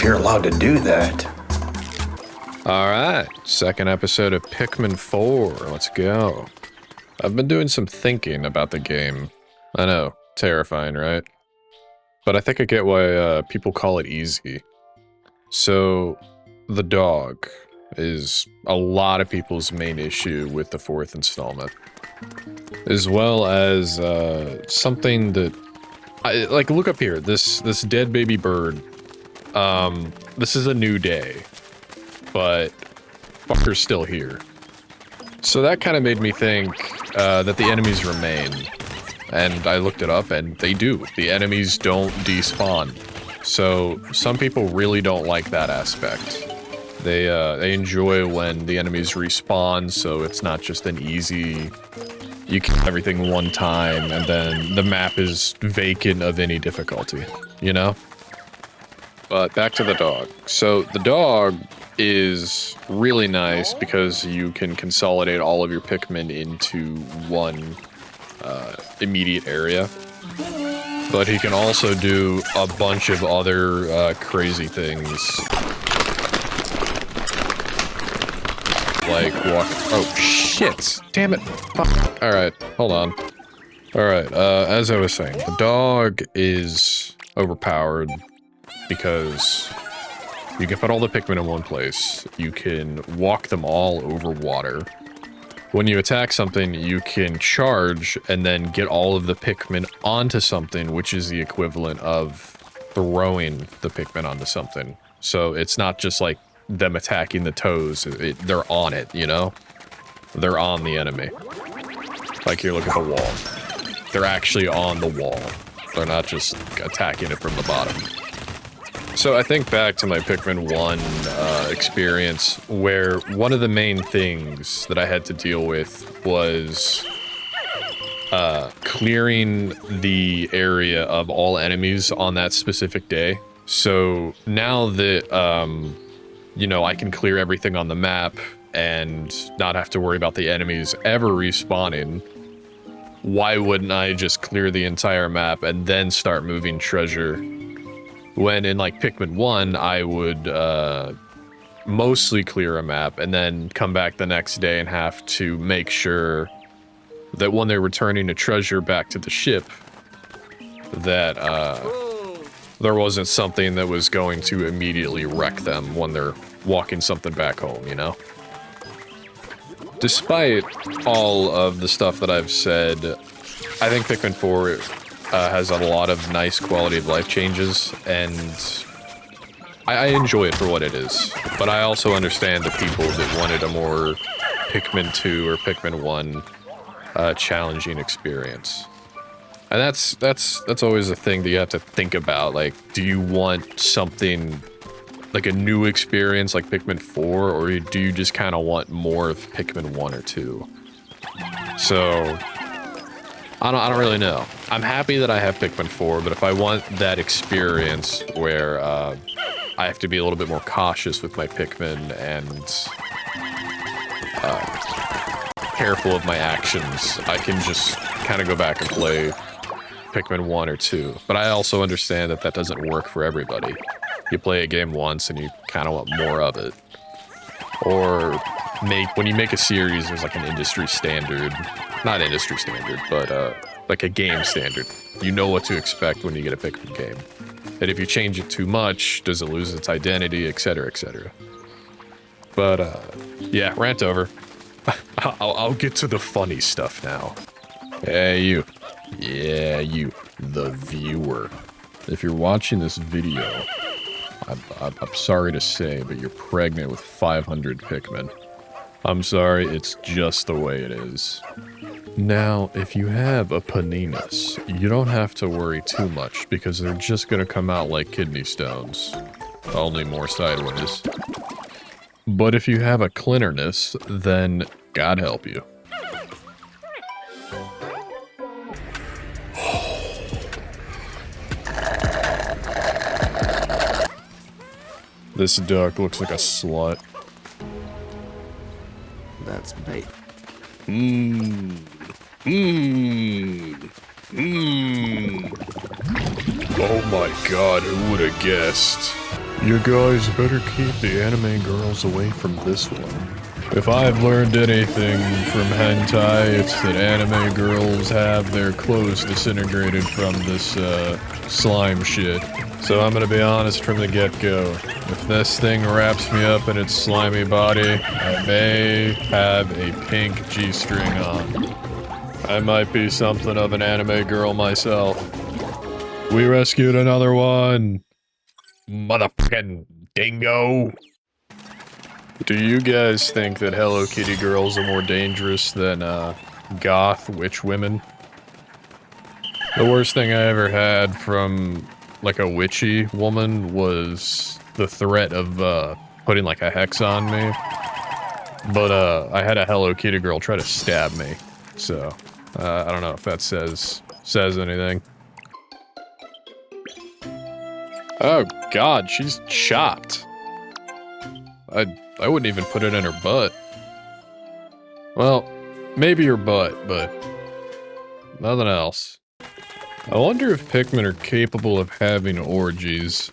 if you're allowed to do that. Alright, second episode of Pikmin 4, let's go. I've been doing some thinking about the game. I know, terrifying, right? But I think I get why people call it easy. So, the dog is a lot of people's main issue with the fourth installment. As well as something that... like, look up here, this dead baby bird. This is a new day. But fucker's still here. So that kind of made me think that the enemies remain. And I looked it up, and they do. The enemies don't despawn. So some people really don't like that aspect. They enjoy when the enemies respawn, so it's not just an easy... You kill everything one time, and then the map is vacant of any difficulty, you know? But back to the dog. So the dog is really nice because you can consolidate all of your Pikmin into one immediate area. But he can also do a bunch of other crazy things. Like walk... Oh, shit! Damn it! Fuck. Alright, hold on. Alright, as I was saying, the dog is overpowered because you can put all the Pikmin in one place. You can walk them all over water. When you attack something, you can charge and then get all of the Pikmin onto something, which is the equivalent of throwing the Pikmin onto something. So it's not just like them attacking the toes. They're on it, you know? They're on the enemy. Like here, look at the wall. They're actually on the wall. They're not just attacking it from the bottom. So I think back to my Pikmin 1 experience, where one of the main things that I had to deal with was clearing the area of all enemies on that specific day. So now that, you know, I can clear everything on the map and not have to worry about the enemies ever respawning, why wouldn't I just clear the entire map and then start moving treasure? When in like Pikmin 1, I would mostly clear a map and then come back the next day and have to make sure that when they're returning a treasure back to the ship, that there wasn't something that was going to immediately wreck them when they're walking something back home, you know? Despite all of the stuff that I've said, I think Pikmin 4 has a lot of nice quality of life changes, and I enjoy it for what it is. But I also understand the people that wanted a more Pikmin 2 or Pikmin 1 challenging experience. And that's always a thing that you have to think about. Like, do you want something like a new experience like Pikmin 4, or do you just kind of want more of Pikmin 1 or 2? So I don't really know. I'm happy that I have Pikmin 4, but if I want that experience where I have to be a little bit more cautious with my Pikmin and careful of my actions, I can just kind of go back and play Pikmin 1 or 2. But I also understand that that doesn't work for everybody. You play a game once and you kind of want more of it. Or when you make a series, there's like an industry standard. Not industry standard, but like a game standard. You know what to expect when you get a Pikmin game. And if you change it too much, does it lose its identity, etc., etc. But yeah, rant over. I'll get to the funny stuff now. Hey, you. Yeah, you, the viewer. If you're watching this video, I'm sorry to say, but you're pregnant with 500 Pikmin. I'm sorry, it's just the way it is. Now, if you have a paninus, you don't have to worry too much because they're just gonna come out like kidney stones. Only more sideways. But if you have a clinerness, then God help you. This duck looks like a slut. That's bait. Oh my god, who would have guessed? You guys better keep the anime girls away from this one. If I've learned anything from hentai, it's that anime girls have their clothes disintegrated from this, slime shit. So I'm gonna be honest from the get-go. If this thing wraps me up in its slimy body, I may have a pink G-string on. I might be something of an anime girl myself. We rescued another one! Motherfucking dingo! Do you guys think that Hello Kitty girls are more dangerous than, goth witch women? The worst thing I ever had from, like, a witchy woman was the threat of, putting, like, a hex on me. But, I had a Hello Kitty girl try to stab me. So, I don't know if that says anything. Oh god, she's chopped. I wouldn't even put it in her butt. Well, maybe her butt, but nothing else. I wonder if Pikmin are capable of having orgies.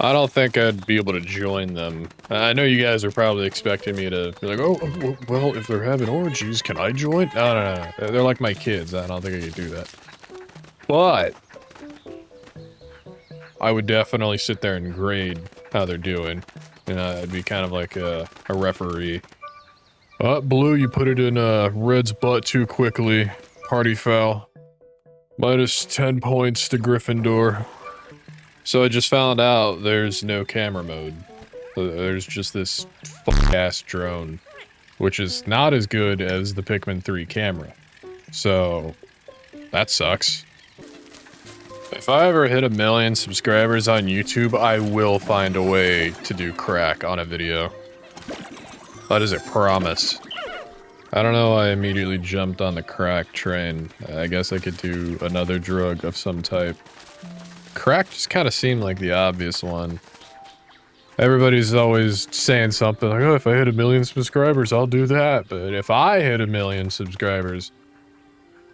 I don't think I'd be able to join them. I know you guys are probably expecting me to be like, oh, well, if they're having orgies, can I join? No. They're like my kids. I don't think I could do that. But I would definitely sit there and grade how they're doing. You know, I'd be kind of like a referee. Blue, you put it in Red's butt too quickly. Party foul. Minus 10 points to Gryffindor. So I just found out there's no camera mode. There's just this fuck-ass drone, which is not as good as the Pikmin 3 camera. So, that sucks. If I ever hit 1 million subscribers on YouTube, I will find a way to do crack on a video. That is a promise. I don't know why I immediately jumped on the crack train. I guess I could do another drug of some type. Crack just kind of seemed like the obvious one. Everybody's always saying something like, oh, if I hit 1 million subscribers, I'll do that. But if I hit 1 million subscribers,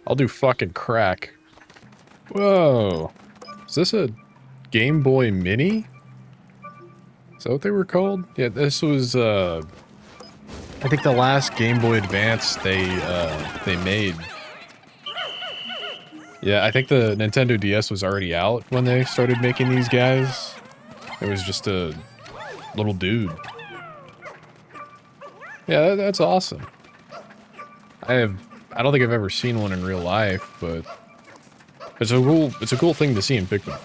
I'll do fucking crack. Whoa. Is this a Game Boy Mini? Is that what they were called? Yeah, this was, I think the last Game Boy Advance they made. Yeah, I think the Nintendo DS was already out when they started making these guys. It was just a little dude. Yeah, that's awesome. I don't think I've ever seen one in real life, but it's a cool thing to see in Pikmin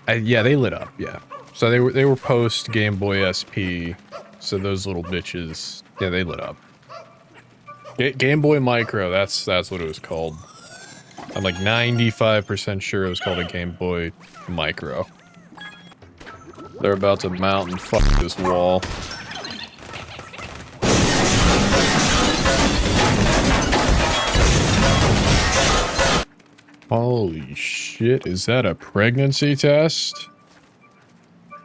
4. Yeah, they lit up, yeah. So they were post Game Boy SP, so those little bitches, yeah, they lit up. Game Boy Micro, that's what it was called. I'm like 95% sure it was called a Game Boy Micro. They're about to mount and fuck this wall. Holy shit, is that a pregnancy test?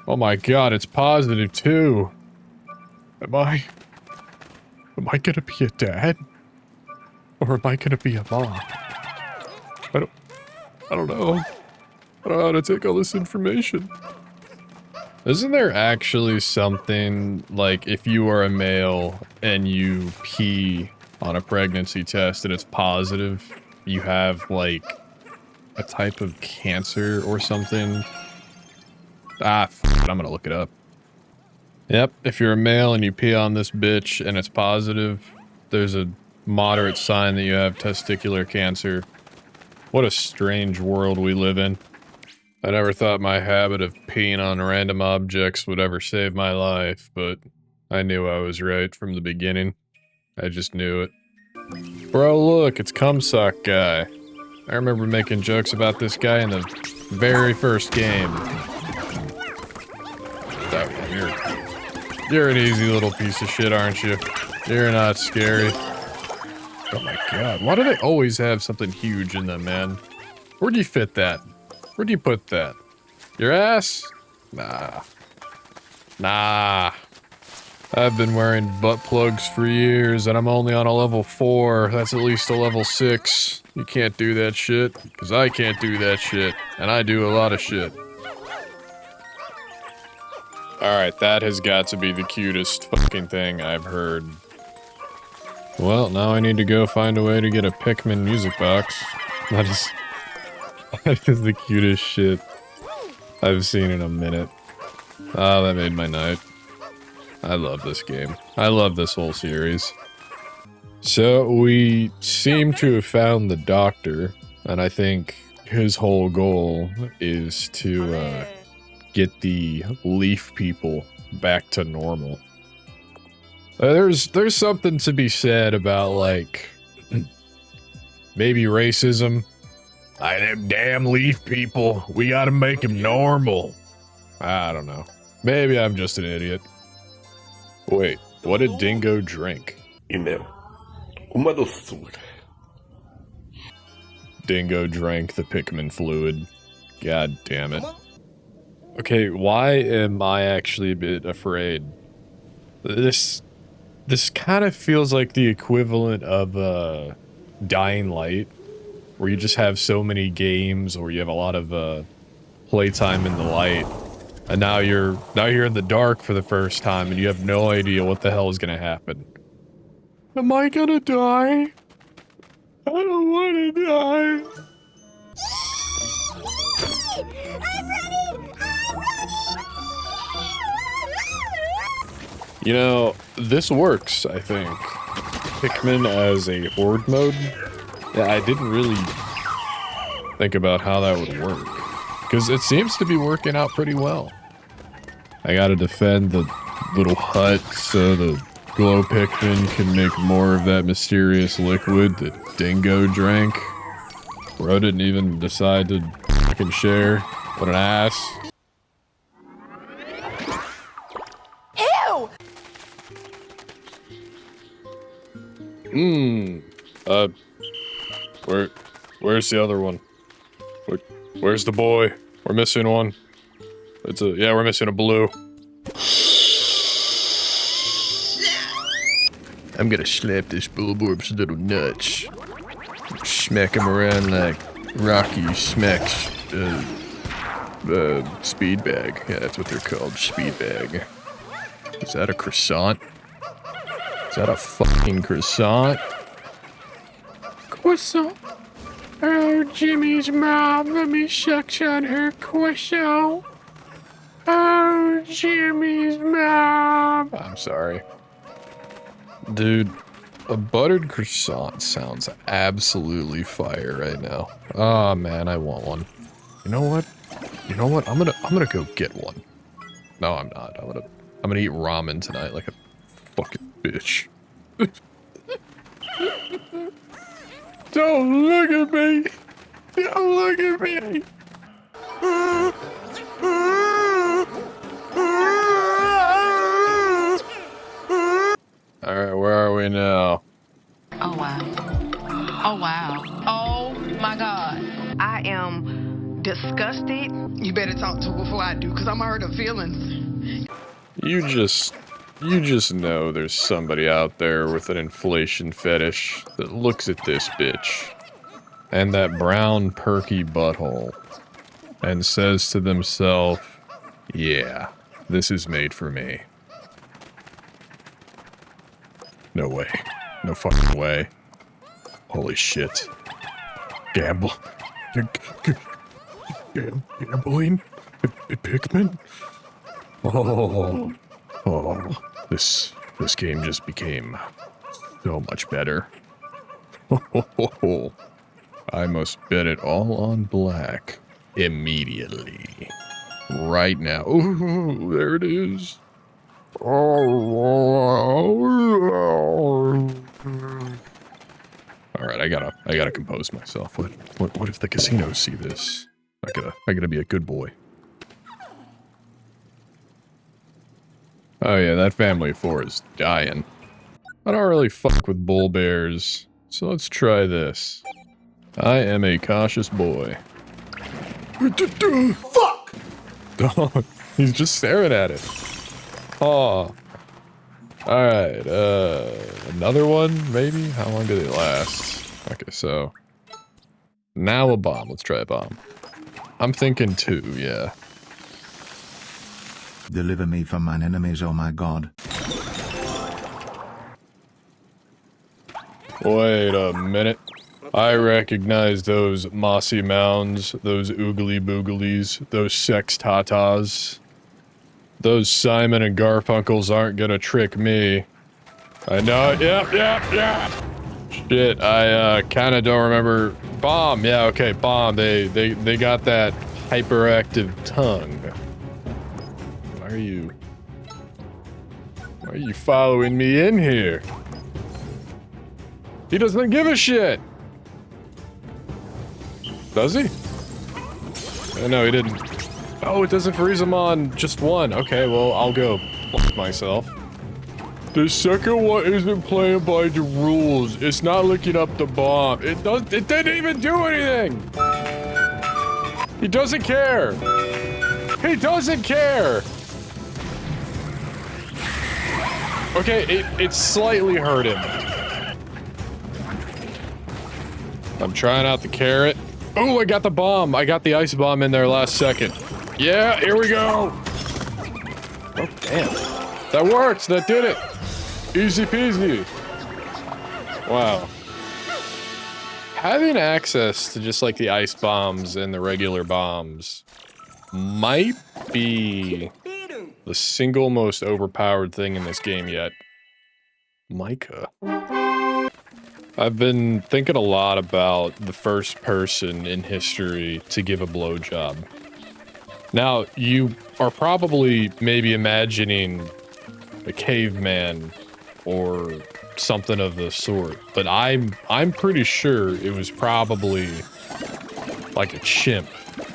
Oh my god, it's positive too. Am I gonna be a dad? Or am I gonna be a mom? I don't know. I don't know how to take all this information. Isn't there actually something, like, if you are a male and you pee on a pregnancy test and it's positive, you have, like, a type of cancer or something? Ah, f it, I'm gonna look it up. Yep, if you're a male and you pee on this bitch and it's positive, there's a moderate sign that you have testicular cancer. What a strange world we live in. I never thought my habit of peeing on random objects would ever save my life, but I knew I was right from the beginning. I just knew it. Bro, look, it's Cumsuck Guy. I remember making jokes about this guy in the very first game. Oh, you're an easy little piece of shit, aren't you? You're not scary. Oh my god, why do they always have something huge in them, man? Where do you fit that? Where do you put that? Your ass? Nah. Nah. I've been wearing butt plugs for years, and I'm only on a level 4. That's at least a level 6. You can't do that shit, because I can't do that shit, and I do a lot of shit. Alright, that has got to be the cutest fucking thing I've heard. Well, now I need to go find a way to get a Pikmin music box. That is the cutest shit I've seen in a minute. Oh, that made my night. I love this game. I love this whole series. So, we seem to have found the doctor, and I think his whole goal is to, get the leaf people back to normal. There's something to be said about, like, maybe racism. Them damn leaf people, we gotta make them normal. I don't know. Maybe I'm just an idiot. Wait, what did Dingo drink? Uma doçura. Dingo drank the Pikmin fluid. God damn it. Okay, why am I actually a bit afraid? This kind of feels like the equivalent of Dying Light, where you just have so many games, or you have a lot of playtime in the light, and now you're in the dark for the first time, and you have no idea what the hell is gonna happen. Am I gonna die? I don't want to die. You know, this works, I think. Pikmin as a horde mode? Yeah, I didn't really think about how that would work. Because it seems to be working out pretty well. I gotta defend the little hut so the glow Pikmin can make more of that mysterious liquid that Dingo drank. Bro didn't even decide to fucking share. What an ass. Ew! Where's the other one? Where's the boy? We're missing one. Yeah, we're missing a blue. I'm gonna slap this Bulborb's little nuts. Smack him around like Rocky smacks, speed bag. Yeah, that's what they're called, speed bag. Is that a croissant? Is that a fucking croissant? Croissant? Oh, Jimmy's mom, let me shucks on her croissant. Oh, Jimmy's mom. I'm sorry. Dude, a buttered croissant sounds absolutely fire right now. Oh man, I want one. You know what? I'm gonna go get one. No, I'm not. I'm gonna eat ramen tonight like a fucking bitch. Don't look at me! Don't look at me! Alright, where are we now? Oh wow. Oh wow. Oh my god. I am disgusted. You better talk to her before I do, because I'm hurt her feelings. You just know there's somebody out there with an inflation fetish that looks at this bitch and that brown perky butthole and says to themselves, yeah, this is made for me. No way. No fucking way. Holy shit. Gambling? Pikmin? Oh, this game just became so much better. I must bet it all on black immediately. Right now. Ooh, there it is. Alright, I gotta compose myself. What if the casinos see this? I gotta be a good boy. Oh yeah, that family of 4 is dying. I don't really fuck with bull bears, so let's try this. I am a cautious boy. Fuck! Dog, he's just staring at it. Oh. Alright, another one, maybe? How long do they last? Okay, so... now a bomb. Let's try a bomb. I'm thinking 2, yeah. Deliver me from mine enemies, oh my God. Wait a minute. I recognize those mossy mounds, those oogly booglies, those sex tatas. Those Simon and Garfunkels aren't gonna trick me. I know it. Yep. Shit, I kinda don't remember. Bomb, yeah, okay, Bomb. They got that hyperactive tongue. Why are you following me in here? He doesn't give a shit. Does he? No, he didn't. Oh, it doesn't freeze him on just one. Okay, well, I'll go fuck myself. The second one isn't playing by the rules. It's not looking up the bomb. It didn't even do anything. He doesn't care. He doesn't care. Okay, it slightly hurt him. I'm trying out the carrot. Oh, I got the bomb. I got the ice bomb in there last second. Yeah, here we go. Oh, damn. That works. That did it. Easy peasy. Wow. Having access to just like the ice bombs and the regular bombs might be the single most overpowered thing in this game yet. Micah. I've been thinking a lot about the first person in history to give a blowjob. Now, you are probably maybe imagining a caveman or something of the sort, but I'm pretty sure it was probably like a chimp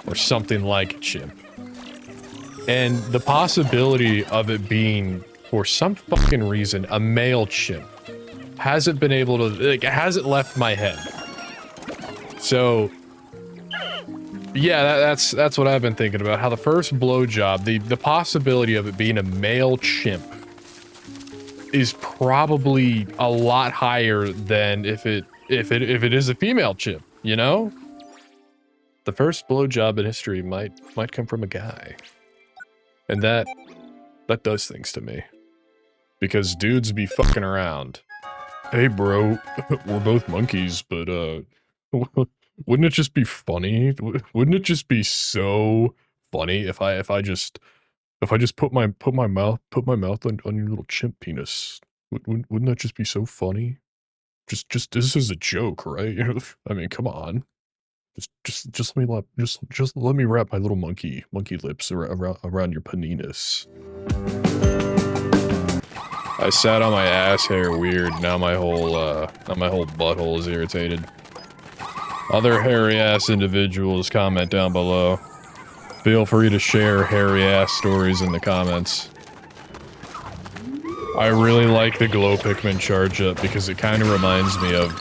or something like a chimp. And the possibility of it being, for some fucking reason, a male chimp hasn't been able to, like, it hasn't left my head. So, yeah, that's what I've been thinking about. How the first blowjob, the possibility of it being a male chimp is probably a lot higher than if it is a female chimp, you know? The first blowjob in history might come from a guy. And that does things to me. Because dudes be fucking around. Hey bro, we're both monkeys, but wouldn't it just be funny? Wouldn't it just be so funny if I just put my mouth on your little chimp penis? Wouldn't that just be so funny? Just this is a joke, right? I mean, come on. Just let me wrap my little monkey lips around your peninis. I sat on my ass hair weird. Now my whole butthole is irritated. Other hairy ass individuals, comment down below. Feel free to share hairy ass stories in the comments. I really like the glow Pikmin charge up because it kind of reminds me of.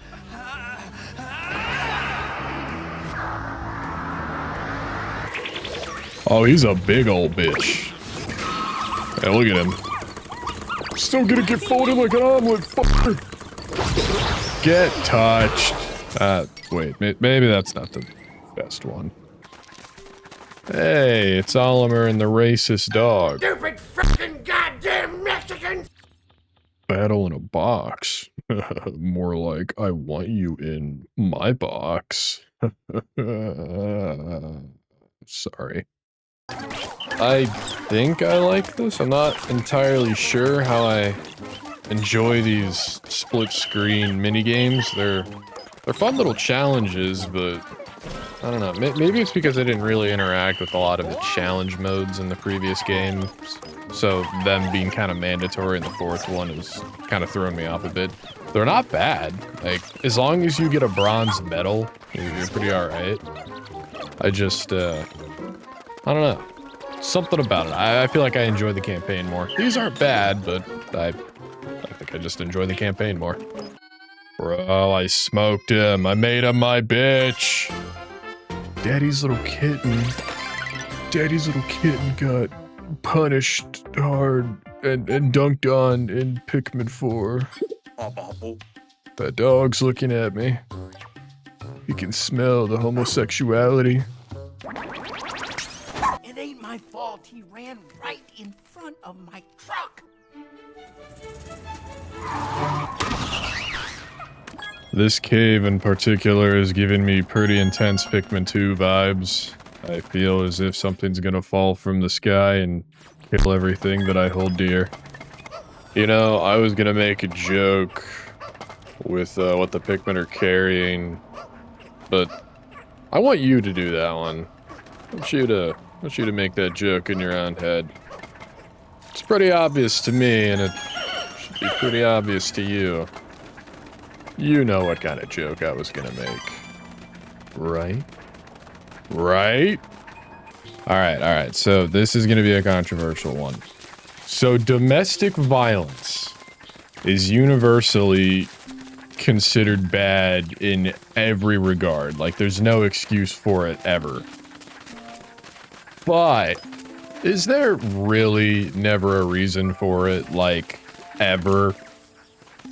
Oh, he's a big old bitch. Hey, look at him. Still gonna get folded like an omelet, fucker. Get touched. Wait, maybe that's not the best one. Hey, it's Oliver and the racist dog. Stupid frickin' goddamn Mexicans! Battle in a box. More like, I want you in my box. Sorry. I think I like this. I'm not entirely sure how I enjoy these split screen minigames. They're fun little challenges, but I don't know. Maybe it's because I didn't really interact with a lot of the challenge modes in the previous games. So them being kind of mandatory in the fourth one is kind of throwing me off a bit. They're not bad. Like, as long as you get a bronze medal, you're pretty alright. I just, I don't know. Something about it. I feel like I enjoy the campaign more. These aren't bad, but I think I just enjoy the campaign more. Bro, I smoked him. I made him my bitch. Daddy's little kitten got punished hard and dunked on in Pikmin 4. That dog's looking at me. He can smell the homosexuality. It ain't my my fault. He ran right in front of my truck. This cave in particular is giving me pretty intense Pikmin 2 vibes. I feel as if something's gonna fall from the sky and kill everything that I hold dear. You know, I was gonna make a joke with what the Pikmin are carrying, but I want you to do that one. I want you to make that joke in your own head. It's pretty obvious to me, and it should be pretty obvious to you. You know what kind of joke I was gonna make. Right? Right? Alright, so this is gonna be a controversial one. So domestic violence is universally considered bad in every regard. Like, there's no excuse for it ever. But is there really never a reason for it, like, ever?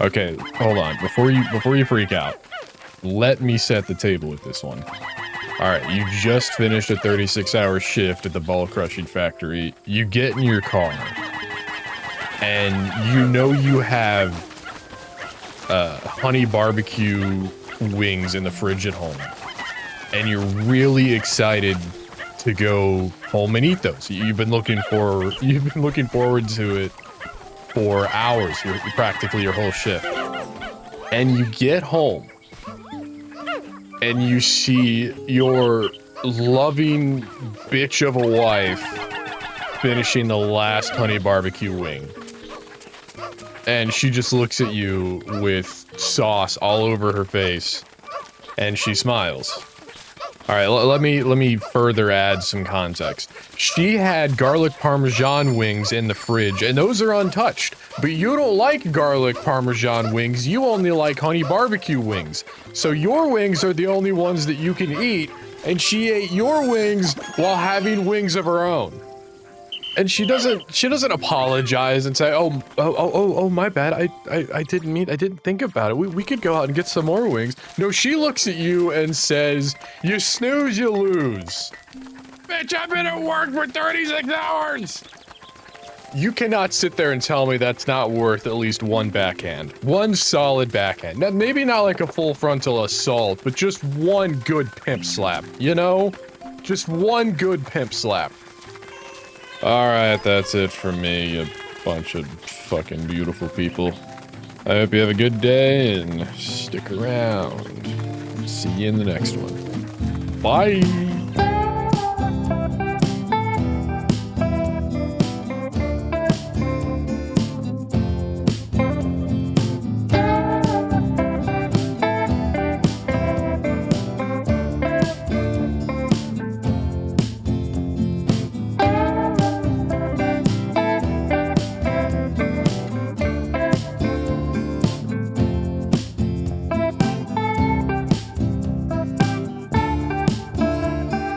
Okay, hold on. Before you freak out, let me set the table with this one. Alright, you just finished a 36-hour shift at the ball crushing factory. You get in your car, and you know you have honey barbecue wings in the fridge at home. And you're really excited to go home and eat those. You've been looking forward to it for hours, practically your whole shift. And you get home, and you see your loving bitch of a wife finishing the last honey barbecue wing. And she just looks at you with sauce all over her face, and she smiles. All right, let me further add some context. She had garlic parmesan wings in the fridge, and those are untouched. But you don't like garlic parmesan wings, you only like honey barbecue wings. So your wings are the only ones that you can eat, and she ate your wings while having wings of her own. And she doesn't apologize and say, oh, my bad. I didn't think about it. We could go out and get some more wings. No, she looks at you and says, you snooze, you lose. Bitch, I've been at work for 36 hours! You cannot sit there and tell me that's not worth at least one backhand. One solid backhand. Now, maybe not like a full frontal assault, but just one good pimp slap, you know? Just one good pimp slap. Alright, that's it from me, you bunch of fucking beautiful people. I hope you have a good day, and stick around. See you in the next one. Bye!